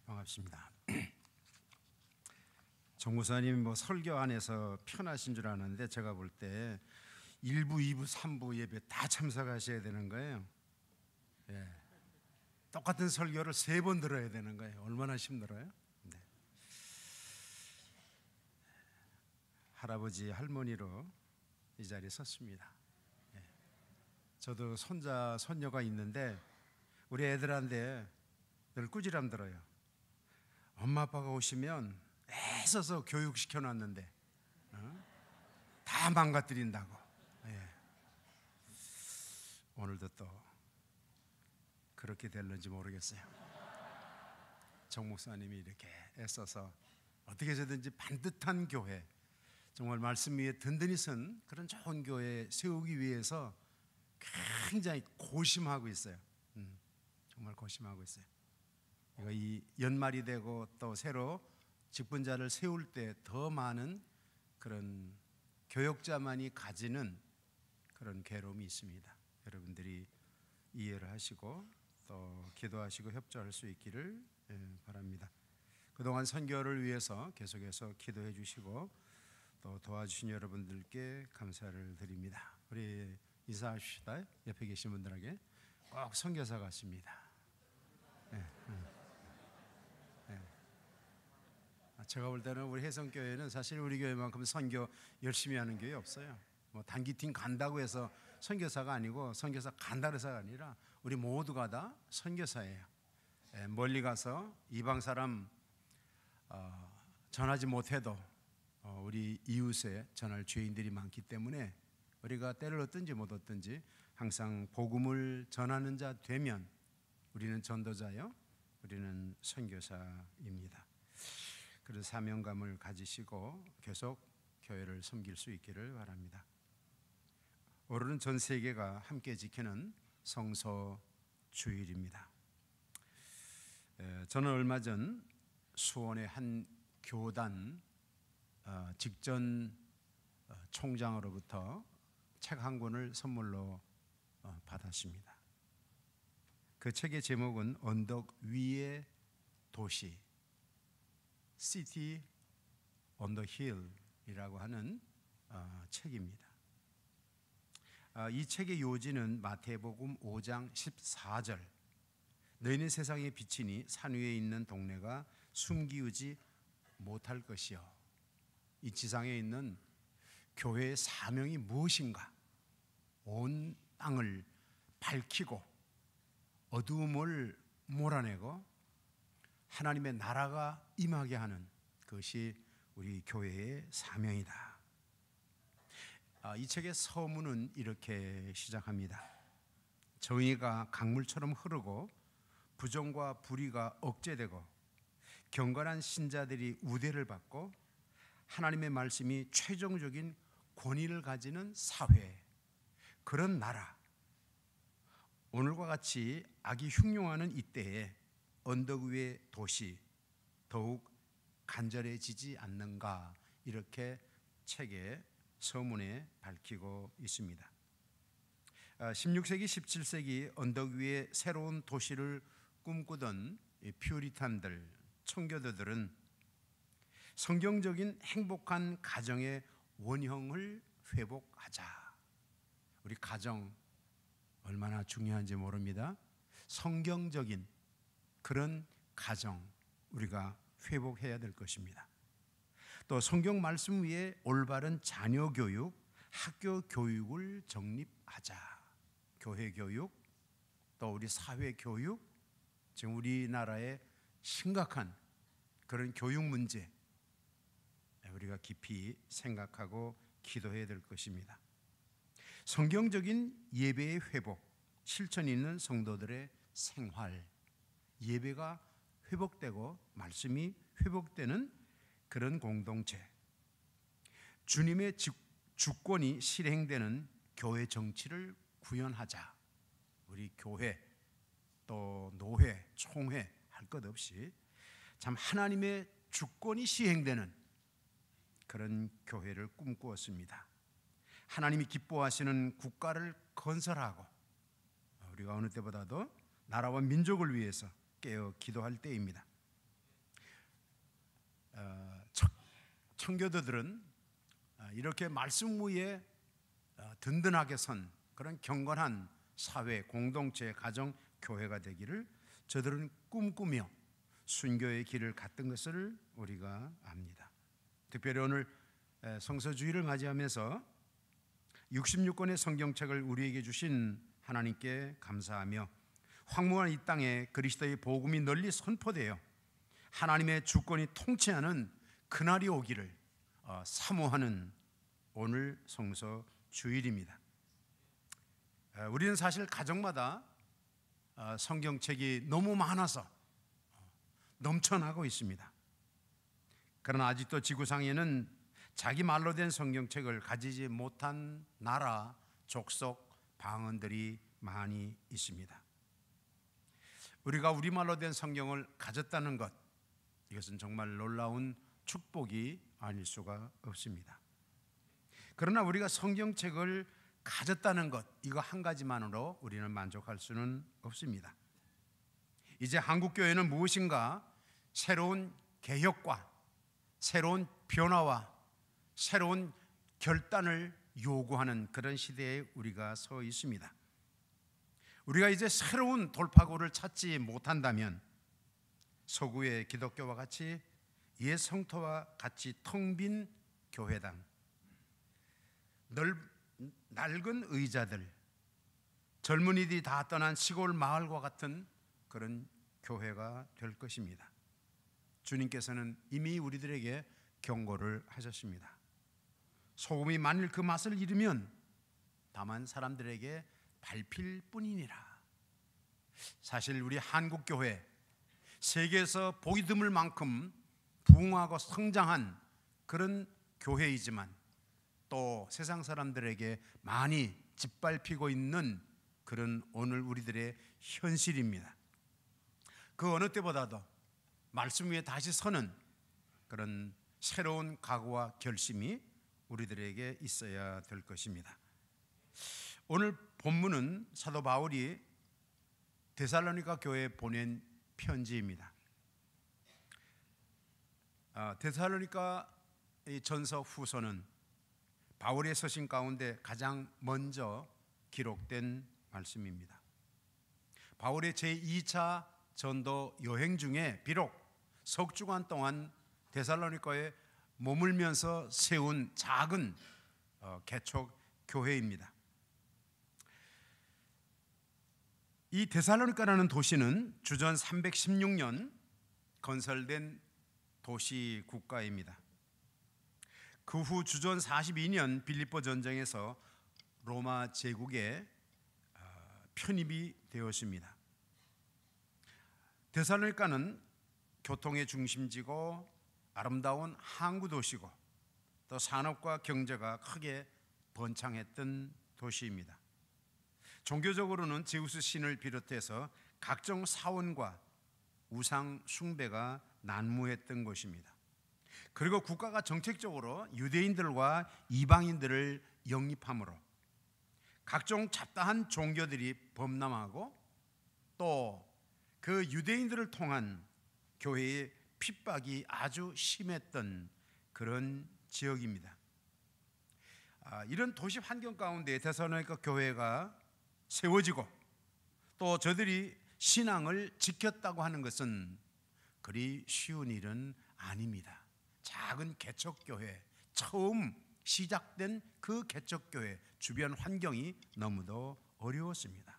반갑습니다. 정무사님 설교 안에서 편하신 줄 아는데 제가 볼 때 1부, 2부, 3부 예배 다 참석하셔야 되는 거예요. 예. 똑같은 설교를 3번 들어야 되는 거예요. 얼마나 힘들어요? 네. 할아버지, 할머니로 이 자리에 섰습니다. 예. 저도 손자, 손녀가 있는데 우리 애들한테 늘 꾸지람 들어요. 엄마 아빠가 오시면 애써서 교육시켜 놨는데 다 망가뜨린다고. 예. 오늘도 또 그렇게 될는지 모르겠어요. 정 목사님이 이렇게 애써서 어떻게 해서든지 반듯한 교회, 정말 말씀 위에 든든히 선 그런 좋은 교회 세우기 위해서 굉장히 고심하고 있어요. 정말 고심하고 있어요. 이거 이 연말이 되고 또 새로 직분자를 세울 때 더 많은 그런 교역자만이 가지는 그런 괴로움이 있습니다. 여러분들이 이해를 하시고 또 기도하시고 협조할 수 있기를 바랍니다. 그동안 선교를 위해서 계속해서 기도해 주시고 또 도와주신 여러분들께 감사를 드립니다. 우리 인사합시다. 옆에 계신 분들에게 꼭 선교사 같습니다. 제가 볼 때는 우리 혜성교회는 사실 우리 교회만큼 선교 열심히 하는 교회 없어요. 단기팀 간다고 해서 선교사가 아니고 선교사 간다고 해서가 아니라 우리 모두가 다 선교사예요. 멀리 가서 이방 사람 전하지 못해도 우리 이웃에 전할 죄인들이 많기 때문에 우리가 때를 얻든지 못 얻든지 항상 복음을 전하는 자 되면 우리는 전도자요, 우리는 선교사입니다. 그런 사명감을 가지시고 계속 교회를 섬길 수 있기를 바랍니다. 오늘은 전 세계가 함께 지키는 성서 주일입니다. 저는 얼마 전 수원의 한 교단 직전 총장으로부터 책 한 권을 선물로 받았습니다. 그 책의 제목은 언덕 위의 도시, City on the Hill이라고 하는 책입니다. 이 책의 요지는 마태복음 5장 14절, 너희는 세상의 빛이니 산 위에 있는 동네가 숨기우지 못할 것이요. 이 지상에 있는 교회의 사명이 무엇인가? 온 땅을 밝히고 어두움을 몰아내고 하나님의 나라가 임하게 하는 것이 우리 교회의 사명이다. 이 책의 서문은 이렇게 시작합니다. 정의가 강물처럼 흐르고 부정과 불의가 억제되고 경건한 신자들이 우대를 받고 하나님의 말씀이 최종적인 권위를 가지는 사회, 그런 나라. 오늘과 같이 악이 흉흉하는 이때에 언덕 위의 도시 더욱 간절해지지 않는가, 이렇게 책의 서문에 밝히고 있습니다. 16세기, 17세기 언덕 위에 새로운 도시를 꿈꾸던 퓨리탄들, 청교도들은 성경적인 행복한 가정의 원형을 회복하자. 우리 가정 얼마나 중요한지 모릅니다. 성경적인 그런 가정 우리가 회복해야 될 것입니다. 또 성경 말씀 위에 올바른 자녀 교육, 학교 교육을 정립하자. 교회 교육, 또 우리 사회 교육, 지금 우리나라의 심각한 그런 교육 문제 우리가 깊이 생각하고 기도해야 될 것입니다. 성경적인 예배의 회복, 실천 있는 성도들의 생활, 예배가 회복되고 말씀이 회복되는 그런 공동체, 주님의 주권이 실행되는 교회 정치를 구현하자. 우리 교회 또 노회, 총회 할 것 없이 참 하나님의 주권이 시행되는 그런 교회를 꿈꾸었습니다. 하나님이 기뻐하시는 국가를 건설하고 우리가 어느 때보다도 나라와 민족을 위해서 깨어 기도할 때입니다. 청교도들은 이렇게 말씀 위에 든든하게 선 그런 경건한 사회, 공동체, 가정, 교회가 되기를 저들은 꿈꾸며 순교의 길을 갔던 것을 우리가 압니다. 특별히 오늘 성서주의를 맞이하면서 66권의 성경책을 우리에게 주신 하나님께 감사하며 황무한 이 땅에 그리스도의 복음이 널리 선포되어 하나님의 주권이 통치하는 그날이 오기를 사모하는 오늘 성서주일입니다. 우리는 사실 가정마다 성경책이 너무 많아서 넘쳐나고 있습니다. 그러나 아직도 지구상에는 자기 말로 된 성경책을 가지지 못한 나라, 족속, 방언들이 많이 있습니다. 우리가 우리말로 된 성경을 가졌다는 것, 이것은 정말 놀라운 축복이 아닐 수가 없습니다. 그러나 우리가 성경책을 가졌다는 것, 이거 한 가지만으로 우리는 만족할 수는 없습니다. 이제 한국교회는 무엇인가 새로운 개혁과 새로운 변화와 새로운 결단을 요구하는 그런 시대에 우리가 서 있습니다. 우리가 이제 새로운 돌파구를 찾지 못한다면 서구의 기독교와 같이 옛 성토와 같이 텅 빈 교회당, 낡은 의자들, 젊은이들이 다 떠난 시골 마을과 같은 그런 교회가 될 것입니다. 주님께서는 이미 우리들에게 경고를 하셨습니다. 소금이 만일 그 맛을 잃으면 다만 사람들에게 밟힐 뿐이니라. 사실 우리 한국교회 세계에서 보기 드물 만큼 부흥하고 성장한 그런 교회이지만 또 세상 사람들에게 많이 짓밟히고 있는 그런 오늘 우리들의 현실입니다. 그 어느 때보다도 말씀 위에 다시 서는 그런 새로운 각오와 결심이 우리들에게 있어야 될 것입니다. 오늘 본문은 사도 바울이 데살로니가 교회에 보낸 편지입니다. 데살로니가 전서 후서는 바울의 서신 가운데 가장 먼저 기록된 말씀입니다. 바울의 제2차 전도 여행 중에 비록 석 주간 동안 데살로니가에 머물면서 세운 작은 개척 교회입니다. 이 데살로니가라는 도시는 주전 316년 건설된 도시 국가입니다. 그 후 주전 42년 빌립보 전쟁에서 로마 제국에 편입이 되었습니다. 데살로니가는 교통의 중심지고 아름다운 항구 도시고 또 산업과 경제가 크게 번창했던 도시입니다. 종교적으로는 제우스 신을 비롯해서 각종 사원과 우상 숭배가 난무했던 곳입니다. 그리고 국가가 정책적으로 유대인들과 이방인들을 영입함으로 각종 잡다한 종교들이 범람하고 또 그 유대인들을 통한 교회의 핍박이 아주 심했던 그런 지역입니다. 이런 도시 환경 가운데 데살로니가 교회가 세워지고 또 저들이 신앙을 지켰다고 하는 것은 그리 쉬운 일은 아닙니다. 작은 개척교회, 처음 시작된 그 개척교회 주변 환경이 너무도 어려웠습니다.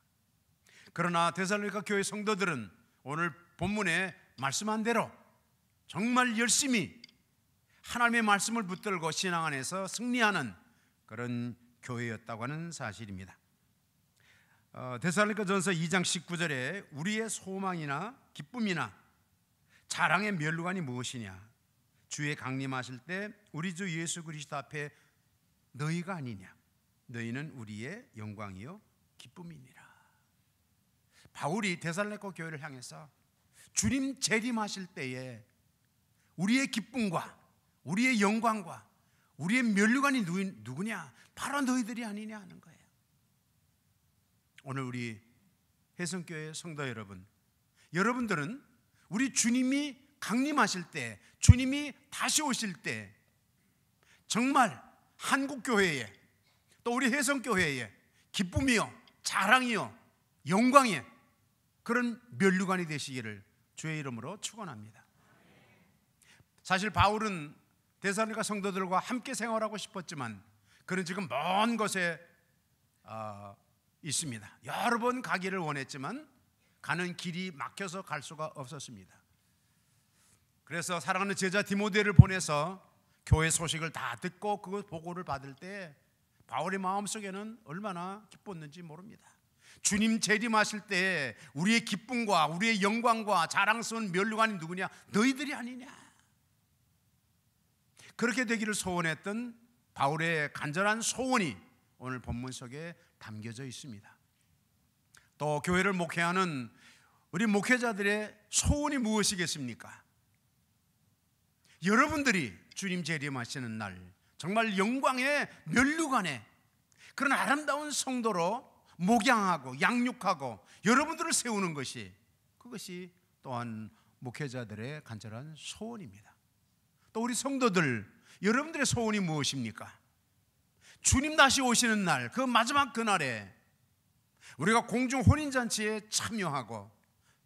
그러나 데살로니가 교회 성도들은 오늘 본문에 말씀한 대로 정말 열심히 하나님의 말씀을 붙들고 신앙 안에서 승리하는 그런 교회였다고 하는 사실입니다. 데살로니가 전서 2장 19절에 우리의 소망이나 기쁨이나 자랑의 면류관이 무엇이냐, 주의 강림하실 때 우리 주 예수 그리스도 앞에 너희가 아니냐, 너희는 우리의 영광이요 기쁨이니라. 바울이 데살로니가 교회를 향해서 주님 재림하실 때에 우리의 기쁨과 우리의 영광과 우리의 면류관이 누구냐? 바로 너희들이 아니냐 하는 거예요. 오늘 우리 혜성교회 성도 여러분, 여러분들은 우리 주님이 강림하실 때, 주님이 다시 오실 때 정말 한국교회에, 또 우리 혜성교회에 기쁨이요, 자랑이요, 영광의 그런 면류관이 되시기를 주의 이름으로 축원합니다. 사실 바울은 데살로니가 성도들과 함께 생활하고 싶었지만 그는 지금 먼 곳에 있습니다. 여러 번 가기를 원했지만 가는 길이 막혀서 갈 수가 없었습니다. 그래서 사랑하는 제자 디모데를 보내서 교회 소식을 다 듣고 그 보고를 받을 때 바울의 마음속에는 얼마나 기뻤는지 모릅니다. 주님 재림하실 때 우리의 기쁨과 우리의 영광과 자랑스러운 면류관이 누구냐? 너희들이 아니냐? 그렇게 되기를 소원했던 바울의 간절한 소원이 오늘 본문 속에 담겨져 있습니다. 또 교회를 목회하는 우리 목회자들의 소원이 무엇이겠습니까? 여러분들이 주님 재림하시는 날 정말 영광의 면류관에 그런 아름다운 성도로 목양하고 양육하고 여러분들을 세우는 것이, 그것이 또한 목회자들의 간절한 소원입니다. 또 우리 성도들, 여러분들의 소원이 무엇입니까? 주님 다시 오시는 날, 그 마지막 그날에 우리가 공중 혼인잔치에 참여하고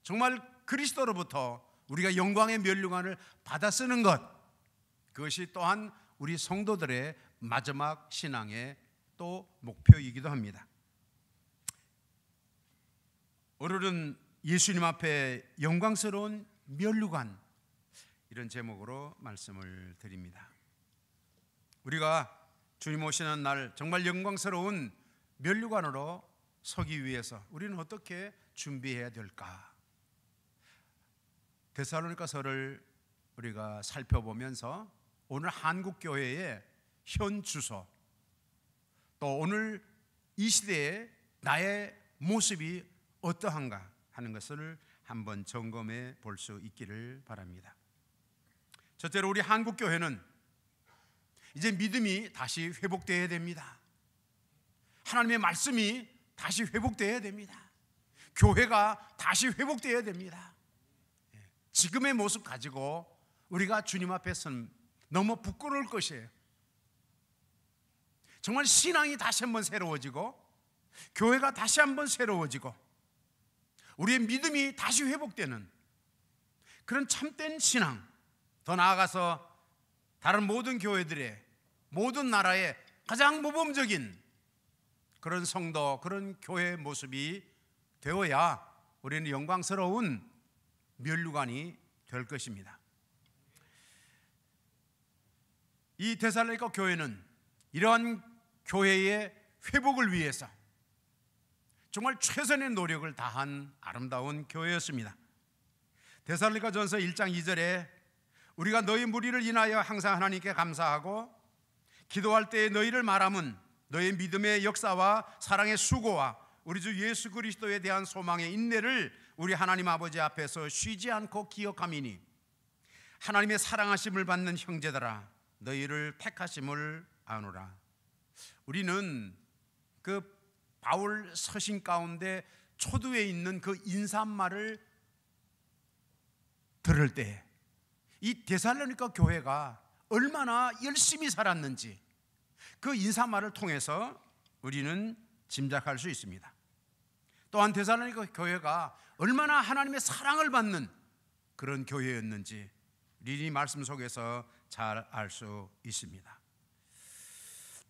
정말 그리스도로부터 우리가 영광의 면류관을 받아 쓰는 것, 그것이 또한 우리 성도들의 마지막 신앙의 또 목표이기도 합니다. 오늘은 예수님 앞에 영광스러운 면류관, 이런 제목으로 말씀을 드립니다. 우리가 주님 오시는 날 정말 영광스러운 면류관으로 서기 위해서 우리는 어떻게 준비해야 될까? 데살로니가서를 우리가 살펴보면서 오늘 한국교회의 현 주소, 또 오늘 이 시대에 나의 모습이 어떠한가 하는 것을 한번 점검해 볼 수 있기를 바랍니다. 첫째로 우리 한국교회는 이제 믿음이 다시 회복되어야 됩니다. 하나님의 말씀이 다시 회복되어야 됩니다. 교회가 다시 회복되어야 됩니다. 지금의 모습 가지고 우리가 주님 앞에 서는 너무 부끄러울 것이에요. 정말 신앙이 다시 한번 새로워지고 교회가 다시 한번 새로워지고 우리의 믿음이 다시 회복되는 그런 참된 신앙, 더 나아가서 다른 모든 교회들의, 모든 나라의 가장 모범적인 그런 성도, 그런 교회의 모습이 되어야 우리는 영광스러운 면류관이 될 것입니다. 이 데살로니가 교회는 이러한 교회의 회복을 위해서 정말 최선의 노력을 다한 아름다운 교회였습니다. 데살로니가전서 1장 2절에 우리가 너희 무리를 인하여 항상 하나님께 감사하고 기도할 때에 너희를 말함은 너희 믿음의 역사와 사랑의 수고와 우리 주 예수 그리스도에 대한 소망의 인내를 우리 하나님 아버지 앞에서 쉬지 않고 기억함이니 하나님의 사랑하심을 받는 형제들아 너희를 택하심을 아노라. 우리는 그 바울 서신 가운데 초두에 있는 그 인사말을 들을 때 이 데살로니가 교회가 얼마나 열심히 살았는지 그 인사말을 통해서 우리는 짐작할 수 있습니다. 또한 데살로니가 교회가 얼마나 하나님의 사랑을 받는 그런 교회였는지 이 말씀 속에서 잘 알 수 있습니다.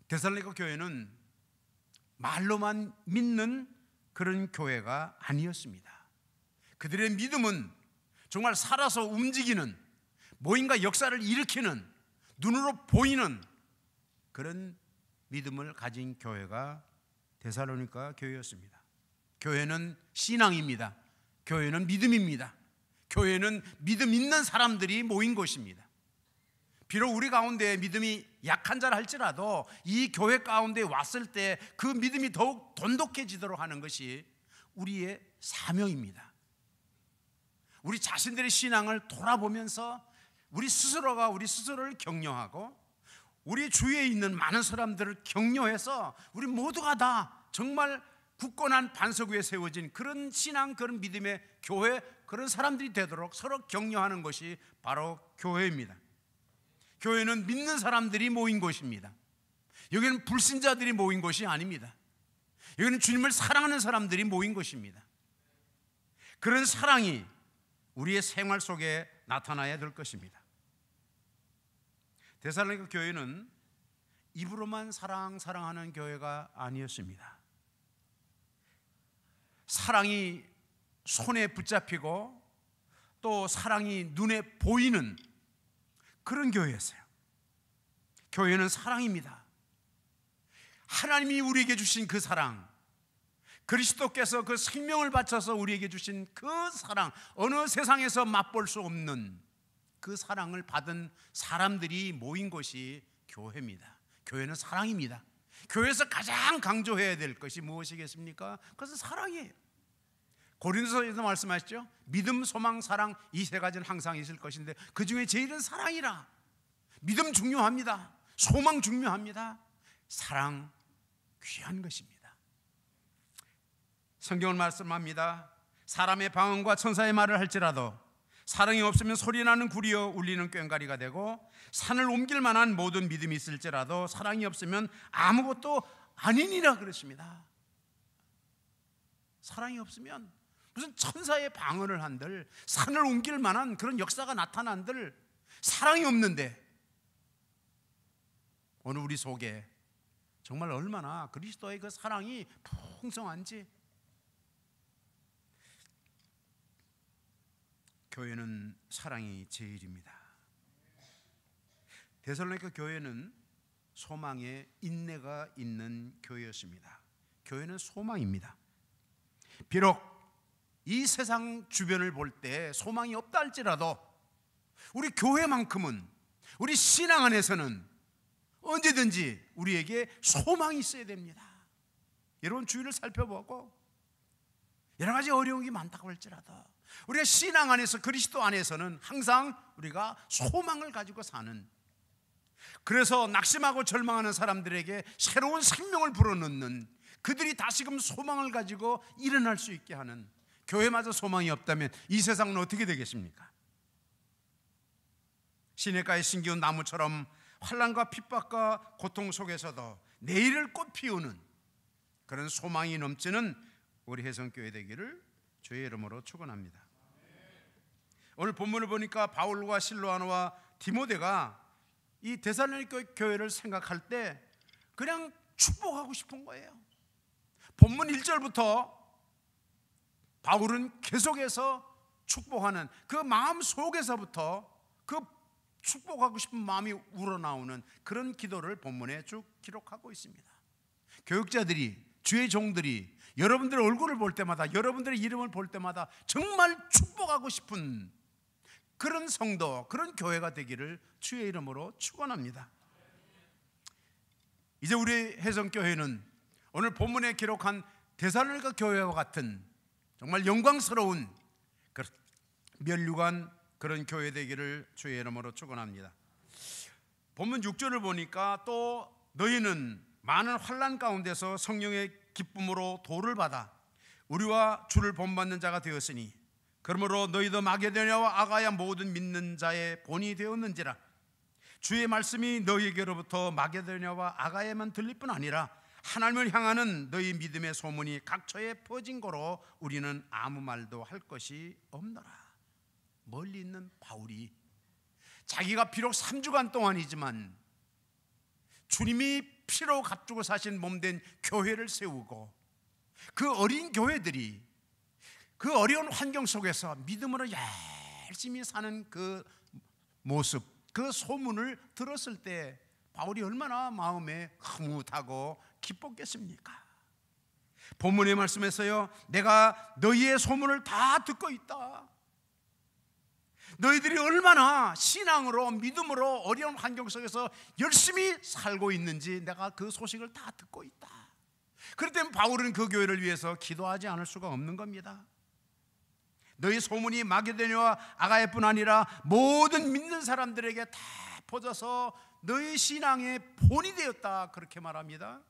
데살로니가 교회는 말로만 믿는 그런 교회가 아니었습니다. 그들의 믿음은 정말 살아서 움직이는, 뭐인가 역사를 일으키는, 눈으로 보이는 그런 믿음을 가진 교회가 데살로니가 교회였습니다. 교회는 신앙입니다. 교회는 믿음입니다. 교회는 믿음 있는 사람들이 모인 곳입니다. 비록 우리 가운데 믿음이 약한 자라 할지라도 이 교회 가운데 왔을 때 그 믿음이 더욱 돈독해지도록 하는 것이 우리의 사명입니다. 우리 자신들의 신앙을 돌아보면서 우리 스스로가 우리 스스로를 격려하고 우리 주위에 있는 많은 사람들을 격려해서 우리 모두가 다 정말 굳건한 반석 위에 세워진 그런 신앙, 그런 믿음의 교회, 그런 사람들이 되도록 서로 격려하는 것이 바로 교회입니다. 교회는 믿는 사람들이 모인 곳입니다. 여기는 불신자들이 모인 곳이 아닙니다. 여기는 주님을 사랑하는 사람들이 모인 곳입니다. 그런 사랑이 우리의 생활 속에 나타나야 될 것입니다. 데살로니가 교회는 입으로만 사랑하는 교회가 아니었습니다. 사랑이 손에 붙잡히고 또 사랑이 눈에 보이는 그런 교회였어요. 교회는 사랑입니다. 하나님이 우리에게 주신 그 사랑, 그리스도께서 그 생명을 바쳐서 우리에게 주신 그 사랑, 어느 세상에서 맛볼 수 없는 그 사랑을 받은 사람들이 모인 것이 교회입니다. 교회는 사랑입니다. 교회에서 가장 강조해야 될 것이 무엇이겠습니까? 그것은 사랑이에요. 고린도서에서 말씀하셨죠. 믿음, 소망, 사랑, 이 세 가지는 항상 있을 것인데 그 중에 제일은 사랑이라. 믿음 중요합니다. 소망 중요합니다. 사랑 귀한 것입니다. 성경은 말씀합니다. 사람의 방언과 천사의 말을 할지라도 사랑이 없으면 소리나는 구리여 울리는 꽹과리가 되고, 산을 옮길 만한 모든 믿음이 있을지라도 사랑이 없으면 아무것도 아니니라 그랬습니다. 사랑이 없으면 무슨 천사의 방언을 한들, 산을 옮길 만한 그런 역사가 나타난들, 사랑이 없는데 오늘 우리 속에 정말 얼마나 그리스도의 그 사랑이 풍성한지. 교회는 사랑이 제일입니다. 데살로니가 교회는 소망에 인내가 있는 교회였습니다. 교회는 소망입니다. 비록 이 세상 주변을 볼 때 소망이 없다 할지라도 우리 교회만큼은, 우리 신앙 안에서는 언제든지 우리에게 소망이 있어야 됩니다. 여러분 주위를 살펴보고 여러 가지 어려움이 많다고 할지라도 우리가 신앙 안에서, 그리스도 안에서는 항상 우리가 소망을 가지고 사는, 그래서 낙심하고 절망하는 사람들에게 새로운 생명을 불어넣는, 그들이 다시금 소망을 가지고 일어날 수 있게 하는, 교회마저 소망이 없다면 이 세상은 어떻게 되겠습니까? 시냇가에 심기운 나무처럼 환난과 핍박과 고통 속에서도 내일을 꽃 피우는 그런 소망이 넘치는 우리 혜성교회 되기를 주의 이름으로 축원합니다. 오늘 본문을 보니까 바울과 실로아노와 디모데가 이 데살로니가 교회를 생각할 때 그냥 축복하고 싶은 거예요. 본문 1절부터 바울은 계속해서 축복하는 그 마음 속에서부터 그 축복하고 싶은 마음이 우러나오는 그런 기도를 본문에 쭉 기록하고 있습니다. 교육자들이, 주의 종들이 여러분들의 얼굴을 볼 때마다, 여러분들의 이름을 볼 때마다 정말 축복하고 싶은 그런 성도, 그런 교회가 되기를 주의 이름으로 축원합니다. 이제 우리 혜성교회는 오늘 본문에 기록한 데살로니가 교회와 같은 정말 영광스러운 면류관 그런 교회 되기를 주의 이름으로 축원합니다. 본문 6절을 보니까 또 너희는 많은 환난 가운데서 성령의 기쁨으로 도를 받아 우리와 주를 본받는 자가 되었으니, 그러므로 너희도 마게도냐와 아가야 모든 믿는 자의 본이 되었는지라. 주의 말씀이 너희에게로부터 마게도냐와 아가야만 들릴 뿐 아니라 하나님을 향하는 너희 믿음의 소문이 각처에 퍼진 거로 우리는 아무 말도 할 것이 없노라. 멀리 있는 바울이 자기가 비록 3주간 동안이지만 주님이 피로 값주고 사신 몸된 교회를 세우고 그 어린 교회들이 그 어려운 환경 속에서 믿음으로 열심히 사는 그 모습, 그 소문을 들었을 때 바울이 얼마나 마음에 흐뭇하고 기뻤겠습니까? 본문의 말씀에서요, 내가 너희의 소문을 다 듣고 있다. 너희들이 얼마나 신앙으로, 믿음으로 어려운 환경 속에서 열심히 살고 있는지 내가 그 소식을 다 듣고 있다. 그럴 때는 바울은 그 교회를 위해서 기도하지 않을 수가 없는 겁니다. 너희 소문이 마게도냐와 아가야뿐 아니라 모든 믿는 사람들에게 다 퍼져서 너희 신앙의 본이 되었다, 그렇게 말합니다.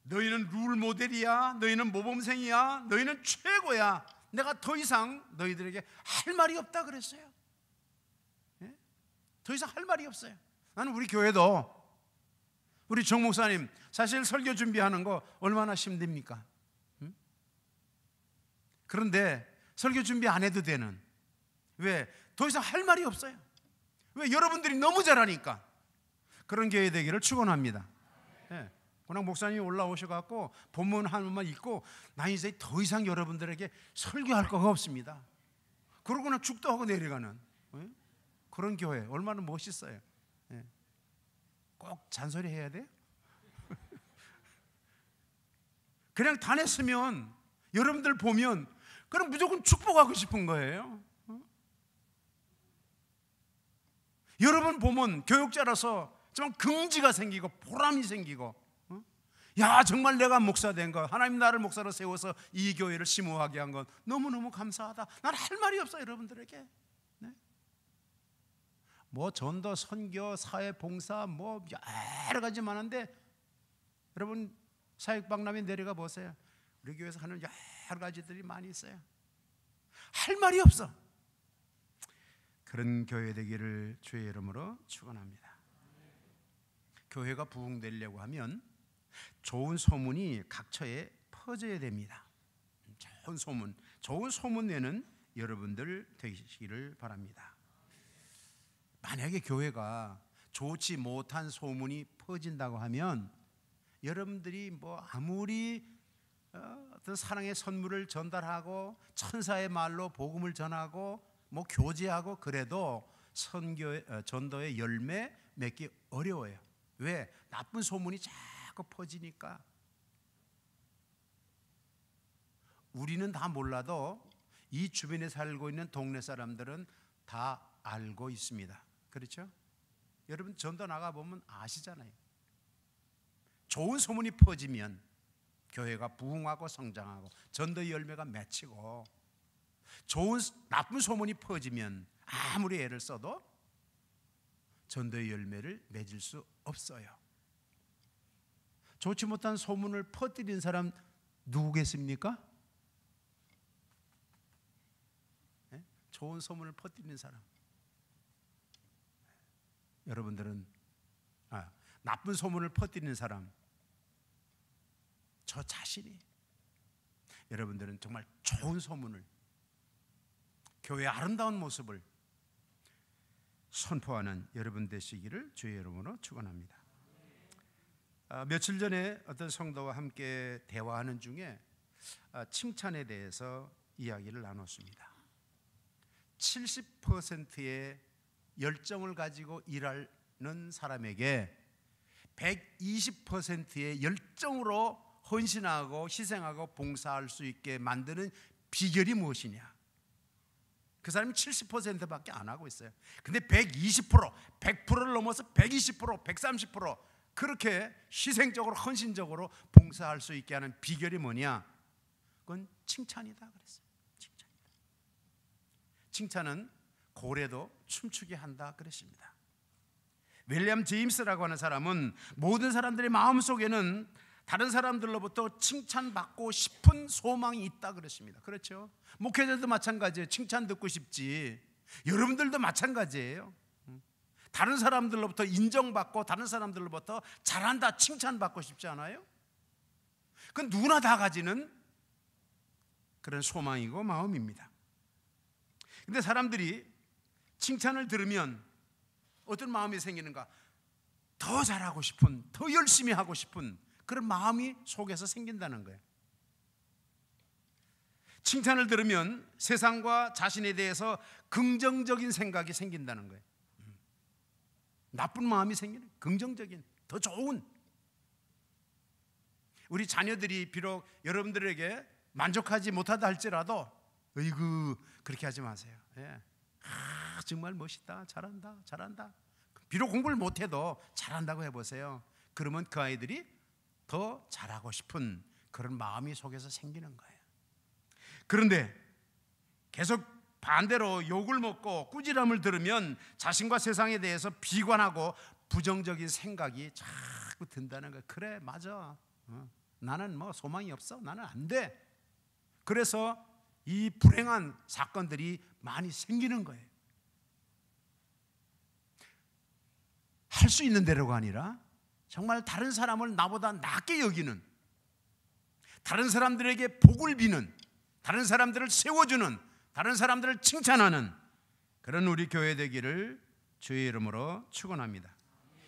너희는 룰 모델이야, 너희는 모범생이야, 너희는 최고야, 내가 더 이상 너희들에게 할 말이 없다 그랬어요. 예? 더 이상 할 말이 없어요. 나는 우리 교회도, 우리 정 목사님 사실 설교 준비하는 거 얼마나 힘듭니까? 응? 그런데 설교 준비 안 해도 되는, 왜? 더 이상 할 말이 없어요. 왜? 여러분들이 너무 잘하니까. 그런 교회 되기를 축원합니다. 예. 그냥 목사님이 올라오셔갖고 본문 한 번만 읽고 나 이제 더 이상 여러분들에게 설교할 거가 없습니다, 그러고 그냥 죽도 하고 내려가는, 예? 그런 교회 얼마나 멋있어요. 예. 꼭 잔소리 해야 돼요? 그냥 다녔으면 여러분들 보면 그럼 무조건 축복하고 싶은 거예요. 여러분 보면 교육자라서 좀 긍지가 생기고 보람이 생기고, 야 정말 내가 목사 된 거, 하나님 나를 목사로 세워서 이 교회를 심오하게 한 건 너무너무 감사하다. 난 할 말이 없어 여러분들에게. 네? 뭐 전도, 선교, 사회봉사 뭐 여러 가지 많은데 여러분 사역박람회 내려가 보세요. 우리 교회에서 하는 여러 가지들이 많이 있어요. 할 말이 없어. 그런 교회 되기를 주의 이름으로 축원합니다. 교회가 부흥되려고 하면 좋은 소문이 각처에 퍼져야 됩니다. 좋은 소문 내는 여러분들 되시기를 바랍니다. 만약에 교회가 좋지 못한 소문이 퍼진다고 하면 여러분들이 뭐 아무리 어떤 사랑의 선물을 전달하고 천사의 말로 복음을 전하고 뭐 교제하고 그래도 전도의 열매 맺기 어려워요. 왜? 나쁜 소문이 자꾸 퍼지니까. 우리는 다 몰라도 이 주변에 살고 있는 동네 사람들은 다 알고 있습니다. 그렇죠? 여러분 전도 나가보면 아시잖아요. 좋은 소문이 퍼지면 교회가 부흥하고 성장하고 전도의 열매가 맺히고, 나쁜 소문이 퍼지면 아무리 애를 써도 전도의 열매를 맺을 수 없어요. 좋지 못한 소문을 퍼뜨린 사람 누구겠습니까? 네? 좋은 소문을 퍼뜨리는 사람. 여러분들은 나쁜 소문을 퍼뜨리는 사람, 저 자신이. 여러분들은 정말 좋은 소문을, 교회의 아름다운 모습을 선포하는 여러분 되시기를 주의 이름으로 축원합니다. 며칠 전에 어떤 성도와 함께 대화하는 중에 칭찬에 대해서 이야기를 나눴습니다. 70%의 열정을 가지고 일하는 사람에게 120%의 열정으로 헌신하고 희생하고 봉사할 수 있게 만드는 비결이 무엇이냐? 그 사람이 70%밖에 안 하고 있어요. 근데 120%, 100%를 넘어서 120%, 130% 그렇게 희생적으로 헌신적으로 봉사할 수 있게 하는 비결이 뭐냐? 그건 칭찬이다 그랬어요. 칭찬은 고래도 춤추게 한다 그랬습니다. 윌리엄 제임스라고 하는 사람은 모든 사람들의 마음속에는 다른 사람들로부터 칭찬받고 싶은 소망이 있다 그랬습니다. 그렇죠? 목회자도 마찬가지예요. 칭찬 듣고 싶지. 여러분들도 마찬가지예요. 다른 사람들로부터 인정받고 다른 사람들로부터 잘한다 칭찬받고 싶지 않아요? 그건 누구나 다 가지는 그런 소망이고 마음입니다. 근데 사람들이 칭찬을 들으면 어떤 마음이 생기는가? 더 잘하고 싶은, 더 열심히 하고 싶은 그런 마음이 속에서 생긴다는 거예요. 칭찬을 들으면 세상과 자신에 대해서 긍정적인 생각이 생긴다는 거예요. 나쁜 마음이 생기는, 긍정적인, 더 좋은. 우리 자녀들이 비록 여러분들에게 만족하지 못하다 할지라도 어이구 그렇게 하지 마세요. 예. 정말 멋있다, 잘한다. 비록 공부를 못해도 잘한다고 해보세요. 그러면 그 아이들이 더 잘하고 싶은 그런 마음이 속에서 생기는 거예요. 그런데 계속 반대로 욕을 먹고 꾸지람을 들으면 자신과 세상에 대해서 비관하고 부정적인 생각이 자꾸 든다는 거예요. 그래 맞아, 나는 뭐 소망이 없어. 나는 안 돼. 그래서 이 불행한 사건들이 많이 생기는 거예요. 할 수 있는 대로가 아니라 정말 다른 사람을 나보다 낮게 여기는, 다른 사람들에게 복을 비는, 다른 사람들을 세워주는, 다른 사람들을 칭찬하는 그런 우리 교회 되기를 주의 이름으로 축원합니다.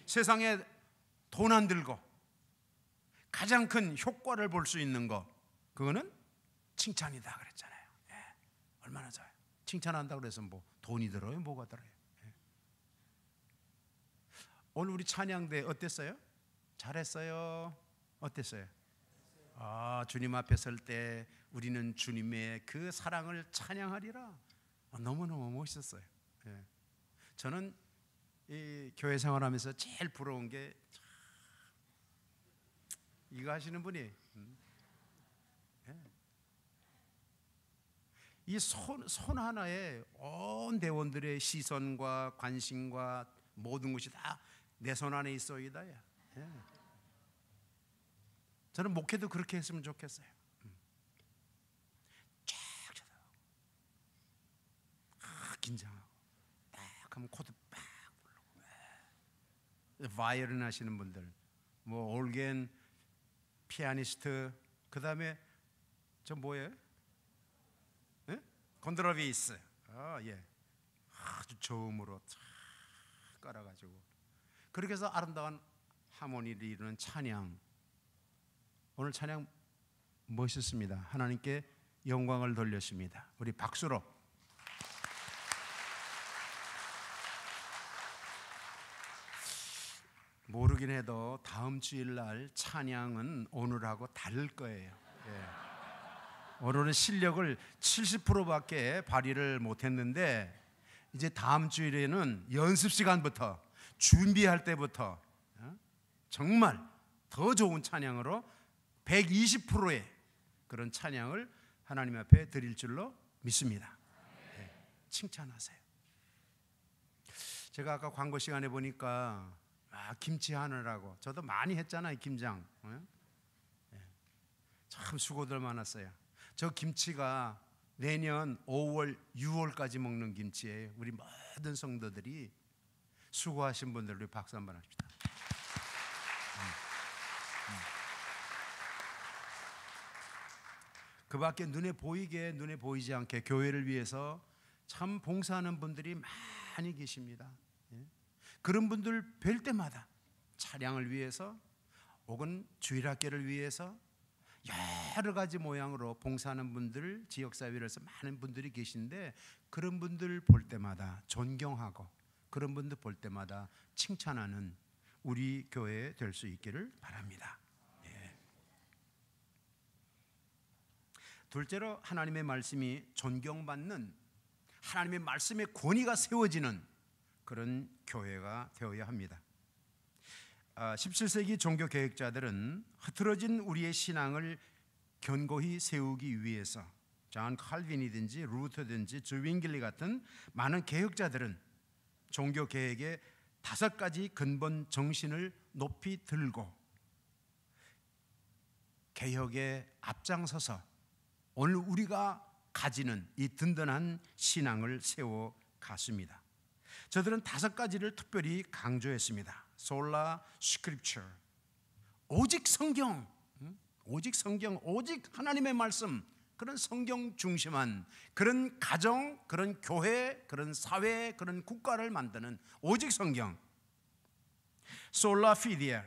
세상에 돈 안 들고 가장 큰 효과를 볼 수 있는 거, 그거는 칭찬이다 그랬잖아요. 예. 얼마나 좋아요. 칭찬한다 그래서 뭐 돈이 들어요? 뭐가 들어요? 예. 오늘 우리 찬양대 어땠어요? 잘했어요? 어땠어요? 주님 앞에 설 때 우리는 주님의 그 사랑을 찬양하리라. 너무너무 멋있었어요. 예. 저는 이 교회 생활하면서 제일 부러운 게 이거 하시는 분이 예. 이 손 하나에 온 대원들의 시선과 관심과 모든 것이 다 내 손 안에 있어이다. 예. 저는 목회도 그렇게 했으면 좋겠어요. 쫙 쳐다보고 긴장하고 딱 하면 코드 빡 부르고, 바이올린 하시는 분들, 뭐 올겐, 피아니스트, 그 다음에 저 뭐예요? 예? 건드라비스. 예. 아주 저음으로 쫙 깔아가지고 그렇게 해서 아름다운 하모니를 이루는 찬양. 오늘 찬양 멋있습니다. 하나님께 영광을 돌렸습니다. 우리 박수로. 모르긴 해도 다음 주일날 찬양은 오늘하고 다를 거예요. 예. 오늘은 실력을 70%밖에 발휘를 못했는데 이제 다음 주일에는 연습 시간부터 준비할 때부터 정말 더 좋은 찬양으로 120%의 그런 찬양을 하나님 앞에 드릴 줄로 믿습니다. 네, 칭찬하세요. 제가 아까 광고 시간에 보니까 김치 하느라고 저도 많이 했잖아요. 김장. 네, 참 수고들 많았어요. 저 김치가 내년 5월, 6월까지 먹는 김치예요. 우리 모든 성도들이 수고하신 분들 우리 박수 한번 합시다. 그 밖에 눈에 보이게 눈에 보이지 않게 교회를 위해서 참 봉사하는 분들이 많이 계십니다. 그런 분들 뵐 때마다 차량을 위해서 혹은 주일학교를 위해서 여러 가지 모양으로 봉사하는 분들, 지역사회에서 많은 분들이 계신데 그런 분들 볼 때마다 존경하고 그런 분들 볼 때마다 칭찬하는 우리 교회 될 수 있기를 바랍니다. 둘째로 하나님의 말씀이 존경받는, 하나님의 말씀의 권위가 세워지는 그런 교회가 되어야 합니다. 17세기 종교 개혁자들은 흐트러진 우리의 신앙을 견고히 세우기 위해서 존 칼빈이든지 루터든지 주윙길리 같은 많은 개혁자들은 종교 개혁의 5가지 근본 정신을 높이 들고 개혁에 앞장서서 오늘 우리가 가지는 이 든든한 신앙을 세워갔습니다. 저들은 5가지를 특별히 강조했습니다. 솔라 스크립처, 오직 성경, 오직 성경, 오직 하나님의 말씀, 그런 성경 중심한 그런 가정, 그런 교회, 그런 사회, 그런 국가를 만드는 오직 성경. 솔라 피디아,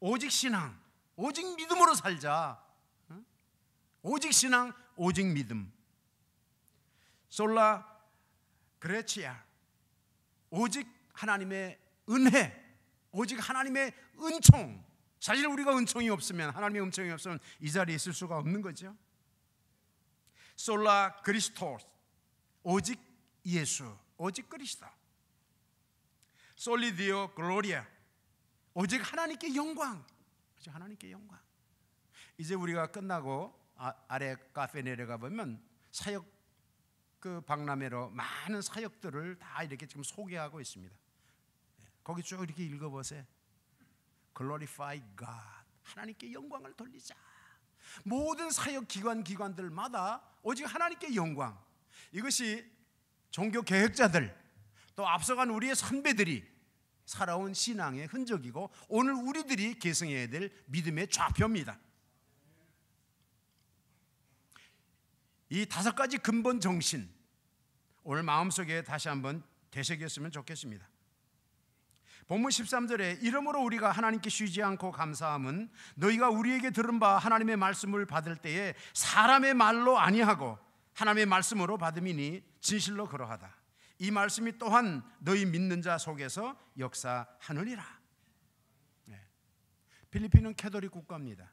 오직 신앙, 오직 믿음으로 살자. 오직 신앙, 오직 믿음. 솔라 그레치아, 오직 하나님의 은혜, 오직 하나님의 은총. 사실 우리가 은총이 없으면, 하나님의 은총이 없으면 이 자리에 있을 수가 없는 거죠. 솔라 그리스토스, 오직 예수, 오직 그리스도. 솔리 디오 글로리아, 오직 하나님께 영광, 오직 하나님께 영광. 이제 우리가 끝나고 아래 카페 내려가 보면 사역 그 박람회로 많은 사역들을 다 이렇게 지금 소개하고 있습니다. 거기 쭉 이렇게 읽어보세요. Glorify God, 하나님께 영광을 돌리자. 모든 사역 기관들마다 오직 하나님께 영광. 이것이 종교 개혁자들 또 앞서간 우리의 선배들이 살아온 신앙의 흔적이고 오늘 우리들이 계승해야 될 믿음의 좌표입니다. 이 5가지 근본 정신 오늘 마음속에 다시 한번 되새겼으면 좋겠습니다. 본문 13절에 이러므로 우리가 하나님께 쉬지 않고 감사함은 너희가 우리에게 들은 바 하나님의 말씀을 받을 때에 사람의 말로 아니하고 하나님의 말씀으로 받음이니 진실로 그러하다. 이 말씀이 또한 너희 믿는 자 속에서 역사하느니라. 필리핀은 캐톨릭 국가입니다.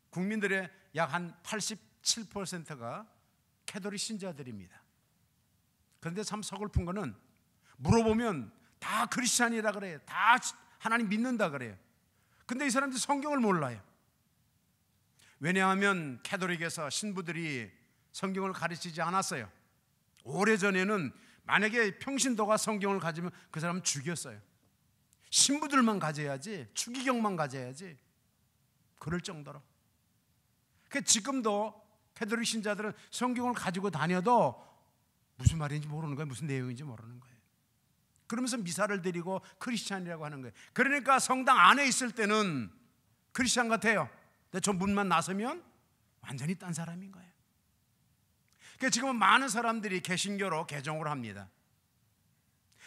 국민들의 약 한 87%가 캐톨릭 신자들입니다. 그런데 참 서글픈 거는 물어보면 다 크리스찬이라 그래요. 다 하나님 믿는다 그래요. 근데 이 사람들이 성경을 몰라요. 왜냐하면 캐톨릭에서 신부들이 성경을 가르치지 않았어요. 오래전에는 만약에 평신도가 성경을 가지면 그 사람은 죽였어요. 신부들만 가져야지, 추기경만 가져야지. 그럴 정도로. 지금도 캐톨릭 신자들은 성경을 가지고 다녀도 무슨 말인지 모르는 거예요. 무슨 내용인지 모르는 거예요. 그러면서 미사를 드리고 크리스찬이라고 하는 거예요. 그러니까 성당 안에 있을 때는 크리스찬 같아요. 근데 저 문만 나서면 완전히 딴 사람인 거예요. 그러니까 지금은 많은 사람들이 개신교로 개종을 합니다.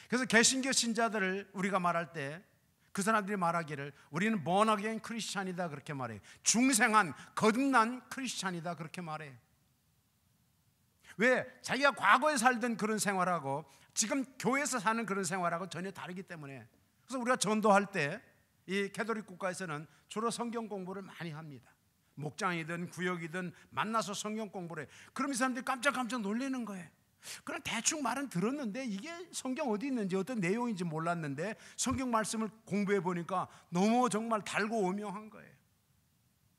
그래서 개신교 신자들을 우리가 말할 때 그 사람들이 말하기를 우리는 born again 크리스찬이다 그렇게 말해요. 중생한 거듭난 크리스찬이다 그렇게 말해요. 왜? 자기가 과거에 살던 그런 생활하고 지금 교회에서 사는 그런 생활하고 전혀 다르기 때문에. 그래서 우리가 전도할 때 이 캐톨릭 국가에서는 주로 성경 공부를 많이 합니다. 목장이든 구역이든 만나서 성경 공부를 해요. 그럼 이 사람들이 깜짝깜짝 놀라는 거예요. 그럼 대충 말은 들었는데 이게 성경 어디 있는지 어떤 내용인지 몰랐는데 성경 말씀을 공부해 보니까 너무 정말 달고 오묘한 거예요.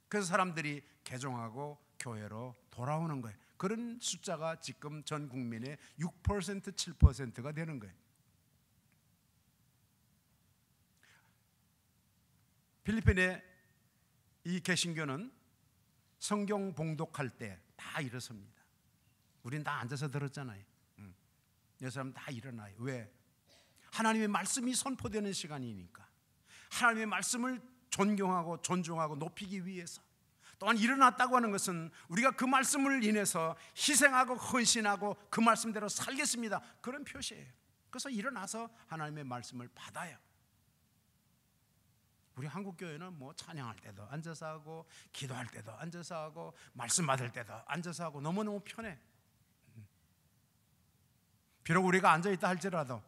그래서 사람들이 개종하고 교회로 돌아오는 거예요. 그런 숫자가 지금 전 국민의 6% 7%가 되는 거예요. 필리핀의 이 개신교는 성경 봉독할 때 다 일어섭니다. 우린 다 앉아서 들었잖아요. 이 사람 다 일어나요. 왜? 하나님의 말씀이 선포되는 시간이니까. 하나님의 말씀을 존경하고 존중하고 높이기 위해서. 또한 일어났다고 하는 것은 우리가 그 말씀을 인해서 희생하고 헌신하고 그 말씀대로 살겠습니다. 그런 표시예요. 그래서 일어나서 하나님의 말씀을 받아요. 우리 한국교회는 뭐 찬양할 때도 앉아서 하고 기도할 때도 앉아서 하고 말씀 받을 때도 앉아서 하고 너무너무 편해. 비록 우리가 앉아있다 할지라도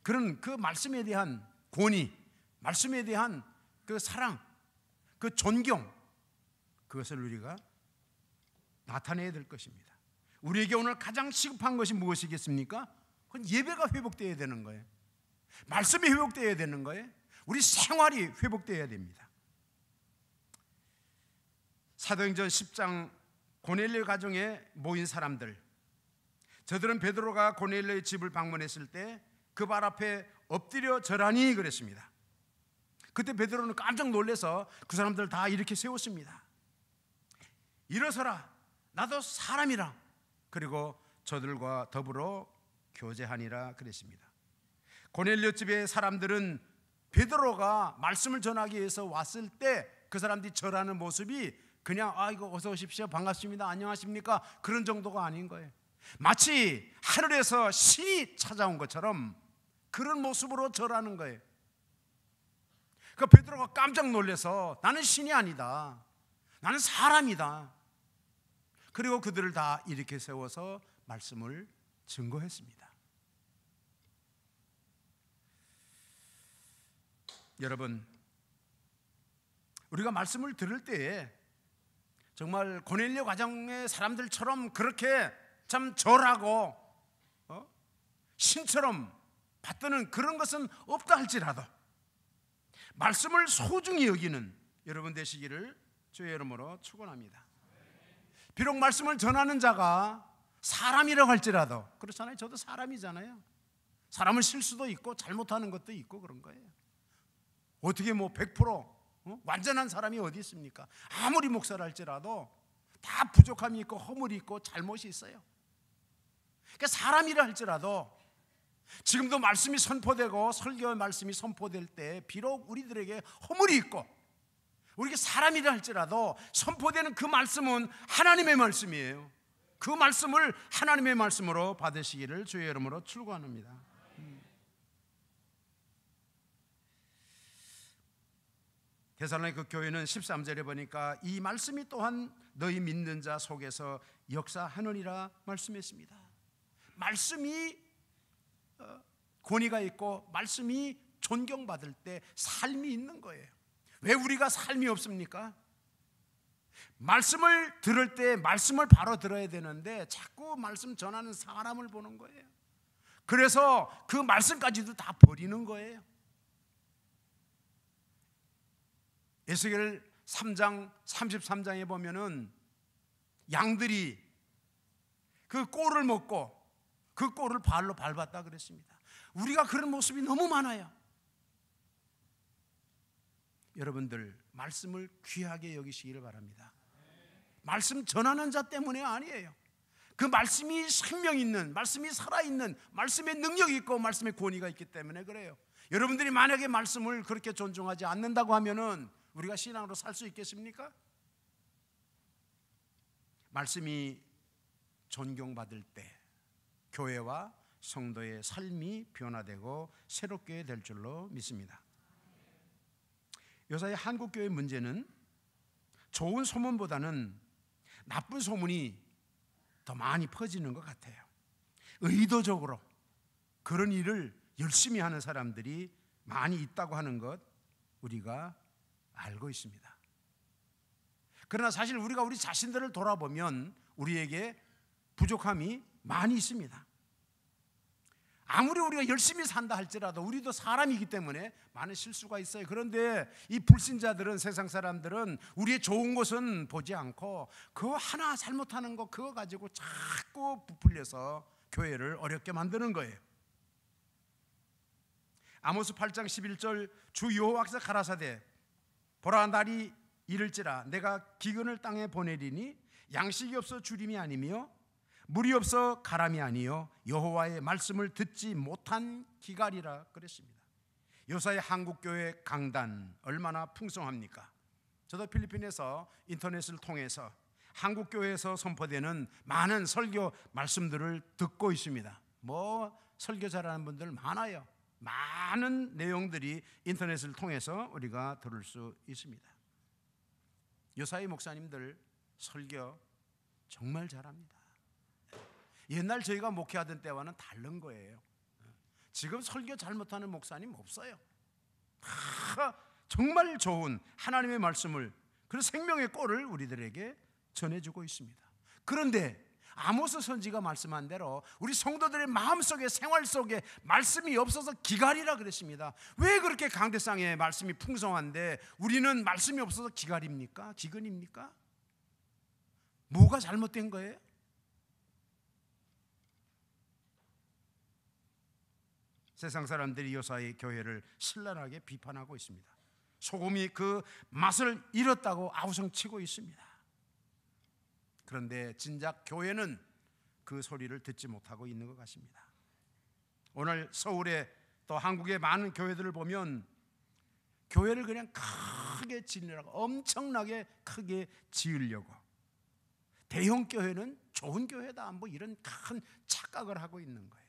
그런 그 말씀에 대한 권위, 말씀에 대한 그 사랑, 그 존경, 그것을 우리가 나타내야 될 것입니다. 우리에게 오늘 가장 시급한 것이 무엇이겠습니까? 그건 예배가 회복되어야 되는 거예요. 말씀이 회복되어야 되는 거예요. 우리 생활이 회복되어야 됩니다. 사도행전 10장 고넬료 가정에 모인 사람들, 저들은 베드로가 고넬료의 집을 방문했을 때 그 발 앞에 엎드려 절하니 그랬습니다. 그때 베드로는 깜짝 놀라서 그 사람들 다 이렇게 세웠습니다. 일어서라, 나도 사람이라. 그리고 저들과 더불어 교제하니라 그랬습니다. 고넬료 집의 사람들은 베드로가 말씀을 전하기 위해서 왔을 때 그 사람들이 절하는 모습이 그냥 이거 어서 오십시오, 반갑습니다, 안녕하십니까, 그런 정도가 아닌 거예요. 마치 하늘에서 신이 찾아온 것처럼 그런 모습으로 절하는 거예요. 그 베드로가 깜짝 놀라서 나는 신이 아니다, 나는 사람이다. 그리고 그들을 다 이렇게 세워서 말씀을 증거했습니다. 여러분, 우리가 말씀을 들을 때에 정말 고넬료 가정의 사람들처럼 그렇게 참 절하고 신처럼 받드는 그런 것은 없다 할지라도 말씀을 소중히 여기는 여러분 되시기를 주의 이름으로 축원합니다. 비록 말씀을 전하는 자가 사람이라고 할지라도, 그렇잖아요. 저도 사람이잖아요. 사람은 실수도 있고 잘못하는 것도 있고 그런 거예요. 어떻게 뭐 100% 완전한 사람이 어디 있습니까? 아무리 목사를 할지라도 다 부족함이 있고 허물이 있고 잘못이 있어요. 그러니까 사람이라 할지라도 지금도 말씀이 선포되고 설교의 말씀이 선포될 때 비록 우리들에게 허물이 있고 우리가 사람이라 할지라도 선포되는 그 말씀은 하나님의 말씀이에요. 그 말씀을 하나님의 말씀으로 받으시기를 주의 이름으로 축원합니다. 데살로니가 교회는 13절에 보니까 이 말씀이 또한 너희 믿는 자 속에서 역사하느니라 말씀했습니다. 말씀이 권위가 있고 말씀이 존경받을 때 삶이 있는 거예요. 왜 우리가 삶이 없습니까? 말씀을 들을 때 말씀을 바로 들어야 되는데 자꾸 말씀 전하는 사람을 보는 거예요. 그래서 그 말씀까지도 다 버리는 거예요. 에스겔 3장 33장에 보면은 양들이 그 꼴을 먹고 그 꼴을 발로 밟았다 그랬습니다. 우리가 그런 모습이 너무 많아요. 여러분들 말씀을 귀하게 여기시기를 바랍니다. 말씀 전하는 자 때문에 아니에요. 그 말씀이 생명 있는, 말씀이 살아있는, 말씀의 능력이 있고 말씀의 권위가 있기 때문에 그래요. 여러분들이 만약에 말씀을 그렇게 존중하지 않는다고 하면은 우리가 신앙으로 살 수 있겠습니까? 말씀이 존경받을 때 교회와 성도의 삶이 변화되고 새롭게 될 줄로 믿습니다. 요사이 한국교회 문제는 좋은 소문보다는 나쁜 소문이 더 많이 퍼지는 것 같아요. 의도적으로 그런 일을 열심히 하는 사람들이 많이 있다고 하는 것 우리가 알고 있습니다. 그러나 사실 우리가 우리 자신들을 돌아보면 우리에게 부족함이 많이 있습니다. 아무리 우리가 열심히 산다 할지라도 우리도 사람이기 때문에 많은 실수가 있어요. 그런데 이 불신자들은, 세상 사람들은 우리의 좋은 것은 보지 않고 그거 하나 잘못하는 거 그거 가지고 자꾸 부풀려서 교회를 어렵게 만드는 거예요. 아모스 8장 11절 주 여호와께서 가라사대 보라 날이 이를지라 내가 기근을 땅에 보내리니 양식이 없어 주림이 아니며 물이 없어 가람이 아니요 여호와의 말씀을 듣지 못한 기갈이라 그랬습니다. 요사이 한국교회 강단 얼마나 풍성합니까? 저도 필리핀에서 인터넷을 통해서 한국교회에서 선포되는 많은 설교 말씀들을 듣고 있습니다. 설교 잘하는 분들 많아요. 많은 내용들이 인터넷을 통해서 우리가 들을 수 있습니다. 요사이 목사님들 설교 정말 잘합니다. 옛날 저희가 목회하던 때와는 다른 거예요. 지금 설교 잘못하는 목사님 없어요. 다 정말 좋은 하나님의 말씀을, 그런 생명의 꼴을 우리들에게 전해주고 있습니다. 그런데 아모스 선지가 말씀한 대로 우리 성도들의 마음속에, 생활 속에 말씀이 없어서 기갈이라 그랬습니다. 왜 그렇게 강대상에 말씀이 풍성한데 우리는 말씀이 없어서 기갈입니까? 기근입니까? 뭐가 잘못된 거예요? 세상 사람들이 요사이 교회를 신랄하게 비판하고 있습니다. 소금이 그 맛을 잃었다고 아우성치고 있습니다. 그런데 진작 교회는 그 소리를 듣지 못하고 있는 것 같습니다. 오늘 서울에 또 한국의 많은 교회들을 보면 교회를 그냥 크게 지으려고, 엄청나게 크게 지으려고, 대형 교회는 좋은 교회다 이런 큰 착각을 하고 있는 거예요.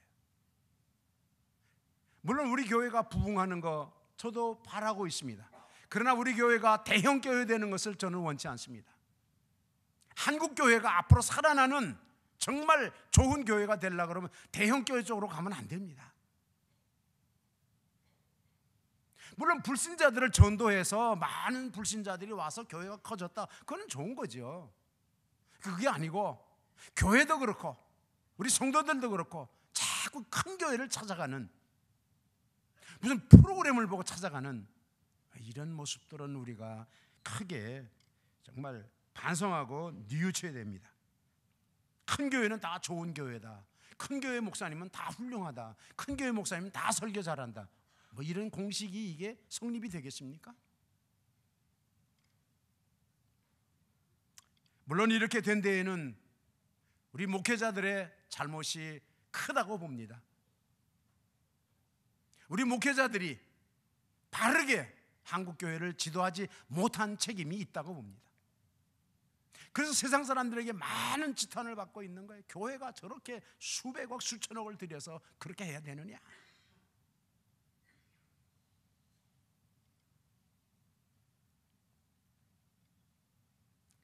물론 우리 교회가 부흥하는 거 저도 바라고 있습니다. 그러나 우리 교회가 대형 교회 되는 것을 저는 원치 않습니다. 한국 교회가 앞으로 살아나는 정말 좋은 교회가 되려고 그러면 대형 교회 쪽으로 가면 안 됩니다. 물론 불신자들을 전도해서 많은 불신자들이 와서 교회가 커졌다, 그건 좋은 거죠. 그게 아니고 교회도 그렇고 우리 성도들도 그렇고 자꾸 큰 교회를 찾아가는, 무슨 프로그램을 보고 찾아가는 이런 모습들은 우리가 크게 정말 반성하고 뉘우쳐야 됩니다. 큰 교회는 다 좋은 교회다, 큰 교회 목사님은 다 훌륭하다, 큰 교회 목사님은 다 설교 잘한다, 이런 공식이 이게 성립이 되겠습니까? 물론 이렇게 된 데에는 우리 목회자들의 잘못이 크다고 봅니다. 우리 목회자들이 바르게 한국교회를 지도하지 못한 책임이 있다고 봅니다. 그래서 세상 사람들에게 많은 지탄을 받고 있는 거예요. 교회가 저렇게 수백억 수천억을 들여서 그렇게 해야 되느냐.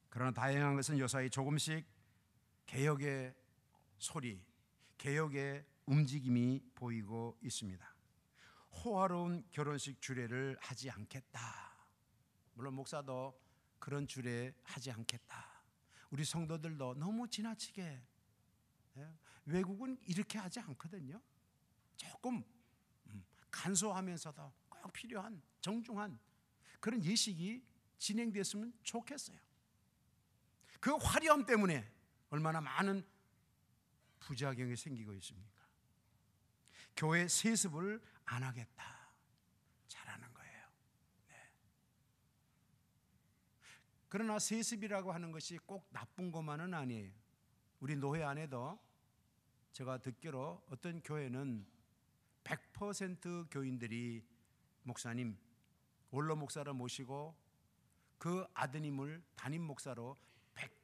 그러나 다행한 것은 요사이 조금씩 개혁의 소리, 개혁의 움직임이 보이고 있습니다. 호화로운 결혼식 주례를 하지 않겠다. 물론 목사도 그런 주례 하지 않겠다. 우리 성도들도 너무 지나치게, 외국은 이렇게 하지 않거든요. 조금 간소하면서도 꼭 필요한 정중한 그런 예식이 진행됐으면 좋겠어요. 그 화려함 때문에 얼마나 많은 부작용이 생기고 있습니까? 교회 세습을 안 하겠다. 잘하는 거예요. 네. 그러나 세습이라고 하는 것이 꼭 나쁜 것만은 아니에요. 우리 노회 안에도 제가 듣기로 어떤 교회는 100% 교인들이 목사님, 원로 목사를 모시고 그 아드님을 담임 목사로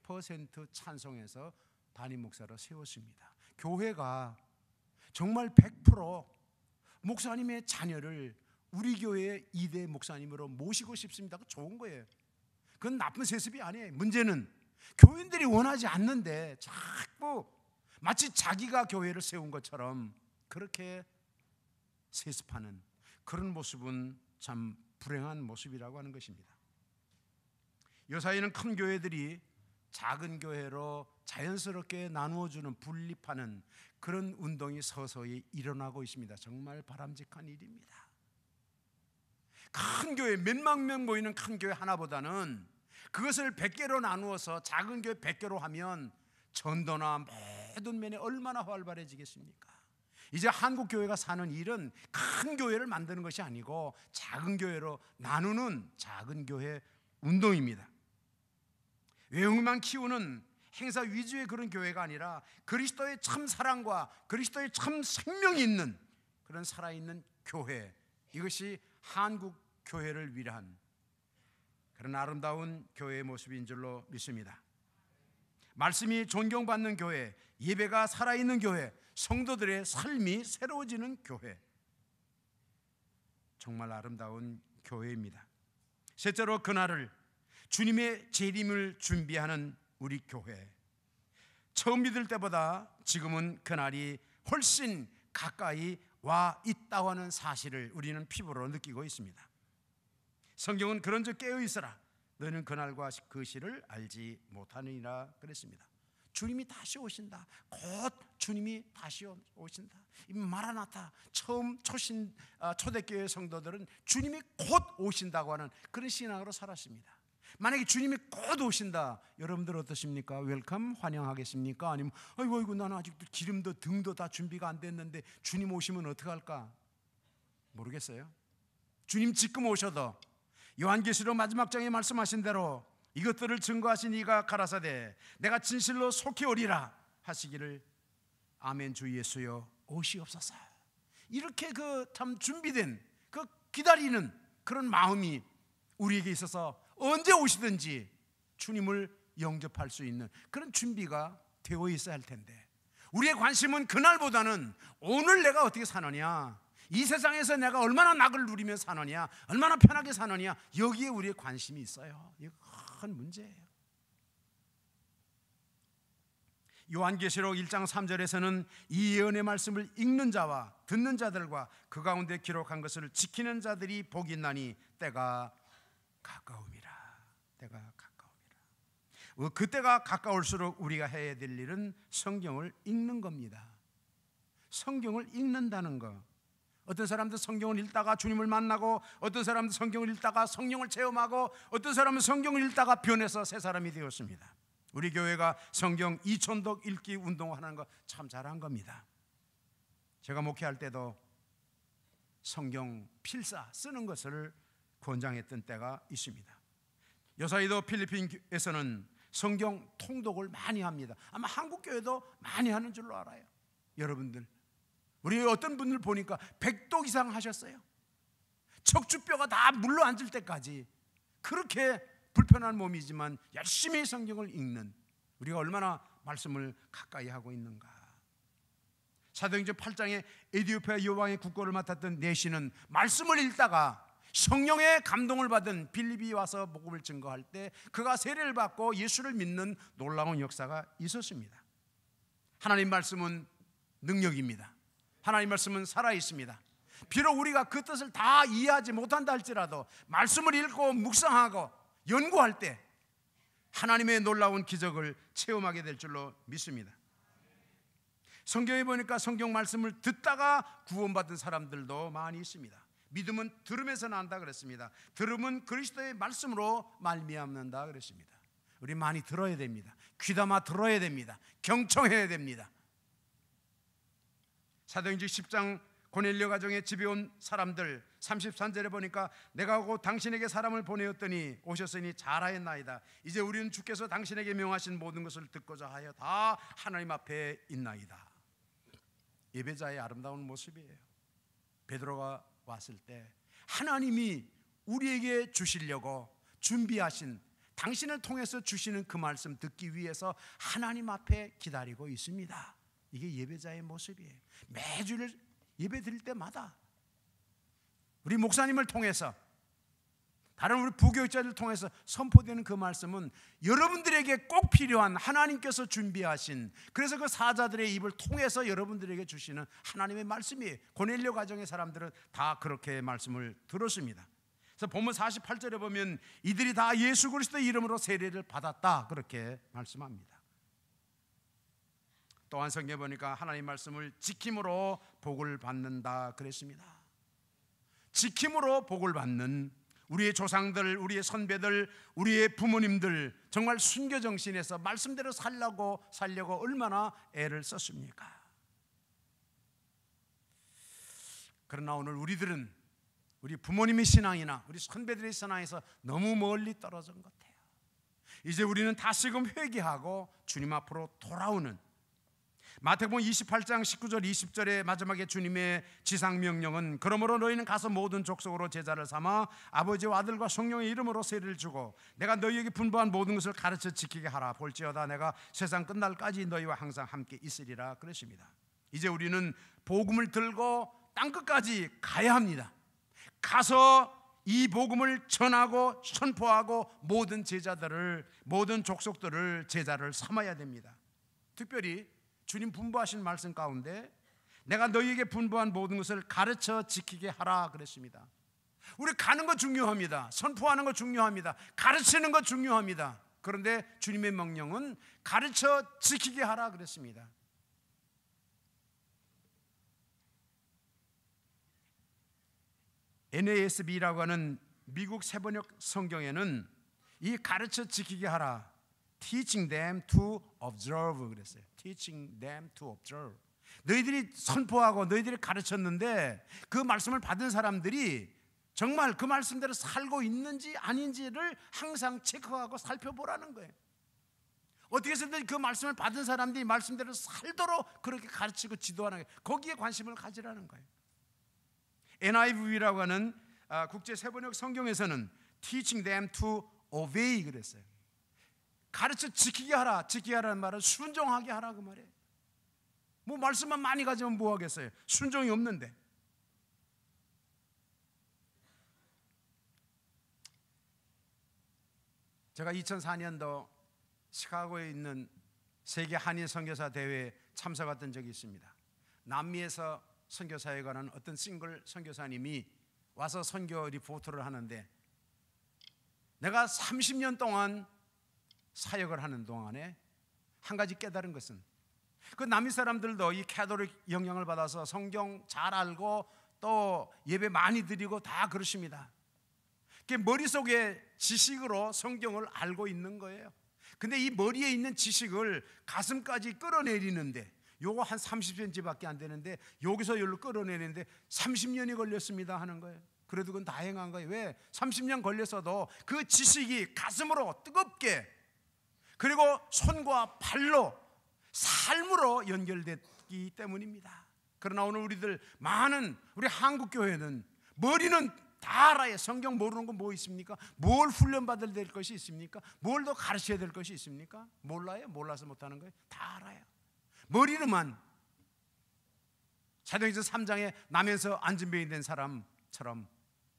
100% 찬송해서 담임 목사로 세웠습니다. 교회가 정말 100% 목사님의 자녀를 우리 교회의 2대 목사님으로 모시고 싶습니다. 그거 좋은 거예요. 그건 나쁜 세습이 아니에요. 문제는 교인들이 원하지 않는데 자꾸 마치 자기가 교회를 세운 것처럼 그렇게 세습하는 그런 모습은 참 불행한 모습이라고 하는 것입니다. 요사이는 큰 교회들이 작은 교회로 자연스럽게 나누어주는, 분립하는 그런 운동이 서서히 일어나고 있습니다. 정말 바람직한 일입니다. 큰 교회, 몇만 명 모이는 큰 교회 하나보다는 그것을 100개로 나누어서 작은 교회 100개로 하면 전도나 모든 면에 얼마나 활발해지겠습니까? 이제 한국 교회가 사는 일은 큰 교회를 만드는 것이 아니고 작은 교회로 나누는 작은 교회 운동입니다. 외형만 키우는 행사 위주의 그런 교회가 아니라 그리스도의 참 사랑과 그리스도의 참 생명이 있는 그런 살아있는 교회, 이것이 한국 교회를 위한 그런 아름다운 교회의 모습인 줄로 믿습니다. 말씀이 존경받는 교회, 예배가 살아있는 교회, 성도들의 삶이 새로워지는 교회, 정말 아름다운 교회입니다. 셋째로, 그날을 주님의 재림을 준비하는 우리 교회, 처음 믿을 때보다 지금은 그날이 훨씬 가까이 와 있다고 하는 사실을 우리는 피부로 느끼고 있습니다. 성경은 그런즉 깨어 있어라, 너는 그날과 그 시를 알지 못하느니라 그랬습니다. 주님이 다시 오신다. 곧 주님이 다시 오신다. 이 마라나타, 처음 초대교회 성도들은 주님이 곧 오신다고 하는 그런 신앙으로 살았습니다. 만약에 주님이 곧 오신다, 여러분들 어떠십니까? 웰컴, 환영하겠습니까? 아니면 아이고 나는 아직도 기름도 등도 다 준비가 안 됐는데 주님 오시면 어떡할까? 모르겠어요. 주님 지금 오셔도 요한계시록 마지막 장에 말씀하신 대로 이것들을 증거하신 이가 가라사대 내가 진실로 속히 오리라 하시기를 아멘. 주 예수여 오시옵소서. 이렇게 그 참 준비된 그 기다리는 그런 마음이 우리에게 있어서 언제 오시든지 주님을 영접할 수 있는 그런 준비가 되어 있어야 할 텐데, 우리의 관심은 그날보다는 오늘 내가 어떻게 사느냐, 이 세상에서 내가 얼마나 낙을 누리며 사느냐, 얼마나 편하게 사느냐, 여기에 우리의 관심이 있어요. 이거 큰 문제예요. 요한계시록 1장 3절에서는 이 예언의 말씀을 읽는 자와 듣는 자들과 그 가운데 기록한 것을 지키는 자들이 복이 있나니 때가 가까움이라. 때가 가까움이라. 그때가 가까울수록 우리가 해야 될 일은 성경을 읽는 겁니다. 성경을 읽는다는 것. 어떤 사람들 성경을 읽다가 주님을 만나고, 어떤 사람들 성경을 읽다가 성령을 체험하고, 어떤 사람은 성경을 읽다가 변해서 새 사람이 되었습니다. 우리 교회가 성경 2000독 읽기 운동하는 거 참 잘한 겁니다. 제가 목회할 때도 성경 필사 쓰는 것을 권장했던 때가 있습니다. 요사이도 필리핀에서는 성경 통독을 많이 합니다. 아마 한국 교회도 많이 하는 줄로 알아요. 여러분들, 우리 어떤 분들 보니까 100독 이상 하셨어요. 척추뼈가 다 물러앉을 때까지 그렇게 불편한 몸이지만 열심히 성경을 읽는 우리가 얼마나 말씀을 가까이 하고 있는가. 사도행전 8장에 에티오피아 여왕의 국고를 맡았던 내시는 말씀을 읽다가 성령의 감동을 받은 빌립이 와서 복음을 증거할 때 그가 세례를 받고 예수를 믿는 놀라운 역사가 있었습니다. 하나님 말씀은 능력입니다. 하나님 말씀은 살아있습니다. 비록 우리가 그 뜻을 다 이해하지 못한다 할지라도 말씀을 읽고 묵상하고 연구할 때 하나님의 놀라운 기적을 체험하게 될 줄로 믿습니다. 성경에 보니까 성경 말씀을 듣다가 구원받은 사람들도 많이 있습니다. 믿음은 들음에서 난다 그랬습니다. 들음은 그리스도의 말씀으로 말미암는다 그랬습니다. 우리 많이 들어야 됩니다. 귀담아 들어야 됩니다. 경청해야 됩니다. 사도행전 10장 고넬료 가정에 집에 온 사람들 33절에 보니까 내가 곧 당신에게 사람을 보내었더니 오셨으니 잘하였나이다. 이제 우리는 주께서 당신에게 명하신 모든 것을 듣고자 하여 다 하나님 앞에 있나이다. 예배자의 아름다운 모습이에요. 베드로가 왔을 때 하나님이 우리에게 주시려고 준비하신, 당신을 통해서 주시는 그 말씀 듣기 위해서 하나님 앞에 기다리고 있습니다. 이게 예배자의 모습이에요. 매주를 예배 드릴 때마다 우리 목사님을 통해서, 다른 우리 부교육자들을 통해서 선포되는 그 말씀은 여러분들에게 꼭 필요한 하나님께서 준비하신, 그래서 그 사자들의 입을 통해서 여러분들에게 주시는 하나님의 말씀이에요. 고넬료 가정의 사람들은 다 그렇게 말씀을 들었습니다. 그래서 본문 48절에 보면 이들이 다 예수 그리스도의 이름으로 세례를 받았다 그렇게 말씀합니다. 또한 성경에 보니까 하나님 말씀을 지킴으로 복을 받는다 그랬습니다. 지킴으로 복을 받는 우리의 조상들, 우리의 선배들, 우리의 부모님들 정말 순교 정신에서 말씀대로 살려고 얼마나 애를 썼습니까? 그러나 오늘 우리들은 우리 부모님의 신앙이나 우리 선배들의 신앙에서 너무 멀리 떨어진 것 같아요. 이제 우리는 다시금 회개하고 주님 앞으로 돌아오는, 마태복음 28장 19절 20절의 마지막에 주님의 지상명령은 그러므로 너희는 가서 모든 족속으로 제자를 삼아 아버지와 아들과 성령의 이름으로 세례를 주고 내가 너희에게 분부한 모든 것을 가르쳐 지키게 하라. 볼지어다 내가 세상 끝날까지 너희와 항상 함께 있으리라 그랬습니다. 이제 우리는 복음을 들고 땅끝까지 가야 합니다. 가서 이 복음을 전하고 선포하고 모든 제자들을, 모든 족속들을 제자를 삼아야 됩니다. 특별히 주님 분부하신 말씀 가운데 내가 너희에게 분부한 모든 것을 가르쳐 지키게 하라 그랬습니다. 우리 가는 거 중요합니다. 선포하는 거 중요합니다. 가르치는 거 중요합니다. 그런데 주님의 명령은 가르쳐 지키게 하라 그랬습니다. NASB라고 하는 미국 세번역 성경에는 이 가르쳐 지키게 하라, Teaching them to observe 그랬어요. Teaching them to observe. 너희들이 선포하고 너희들이 가르쳤는데 그 말씀을 받은 사람들이 정말 그 말씀대로 살고 있는지 아닌지를 항상 체크하고 살펴보라는 거예요. 어떻게 해서든 그 말씀을 받은 사람들이 말씀대로 살도록 그렇게 가르치고 지도하는 거예요. 거기에 관심을 가지라는 거예요. NIV라고 하는 국제 세번역 성경에서는 Teaching them to obey 그랬어요. 가르쳐 지키게 하라. 지키게 하라는 말은 순종하게 하라 그 말이에요. 뭐 말씀만 많이 가지면 뭐 하겠어요. 순종이 없는데. 제가 2004년도 시카고에 있는 세계 한인 선교사 대회에 참석했던 적이 있습니다. 남미에서 선교사에 관한 어떤 싱글 선교사님이 와서 선교 리포트를 하는데, 내가 30년 동안 사역을 하는 동안에 한 가지 깨달은 것은, 그 남미 사람들도 이 캐톨릭 영향을 받아서 성경 잘 알고 또 예배 많이 드리고 다 그러십니다. 머릿속에 지식으로 성경을 알고 있는 거예요. 근데 이 머리에 있는 지식을 가슴까지 끌어내리는데, 요거 한 30cm밖에 안 되는데 여기서 여기로 끌어내리는데 30년이 걸렸습니다 하는 거예요. 그래도 그건 다행한 거예요. 왜? 30년 걸렸어도 그 지식이 가슴으로 뜨겁게, 그리고 손과 발로 삶으로 연결됐기 때문입니다. 그러나 오늘 우리들 많은 우리 한국 교회는 머리는 다 알아요. 성경 모르는 건 뭐 있습니까? 뭘 훈련받아야 될 것이 있습니까? 뭘 더 가르쳐야 될 것이 있습니까? 몰라요. 몰라서 못하는 거예요. 다 알아요. 머리로만 사도행전 3장에 나면서 안진뱅이 된 사람처럼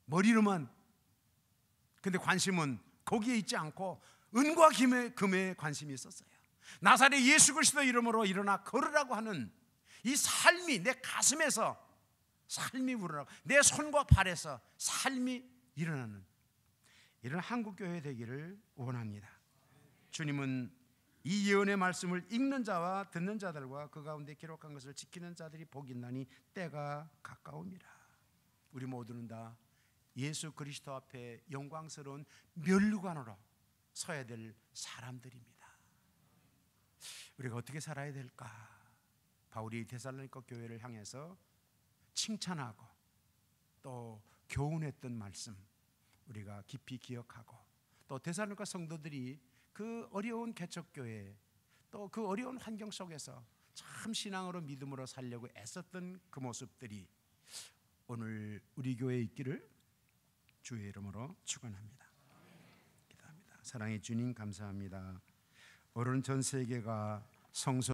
머리로만, 근데 관심은 거기에 있지 않고 은과 금에 관심이 있었어요. 나사렛 예수 그리스도 이름으로 일어나 걸으라고 하는 이 삶이 내 가슴에서 삶이 우러나고 내 손과 발에서 삶이 일어나는 이런 한국교회 되기를 원합니다. 주님은 이 예언의 말씀을 읽는 자와 듣는 자들과 그 가운데 기록한 것을 지키는 자들이 복이 있나니 때가 가까웁니다. 우리 모두는 다 예수 그리스도 앞에 영광스러운 멸류관으로 서야 될 사람들입니다. 우리가 어떻게 살아야 될까? 바울이 데살로니가 교회를 향해서 칭찬하고 또 교훈했던 말씀 우리가 깊이 기억하고, 또 데살로니가 성도들이 그 어려운 개척교회 또 그 어려운 환경 속에서 참 신앙으로 믿음으로 살려고 애썼던 그 모습들이 오늘 우리 교회에 있기를 주의 이름으로 축원합니다. 기도합니다. 사랑의 주님 감사합니다. 오늘 전 세계가 성소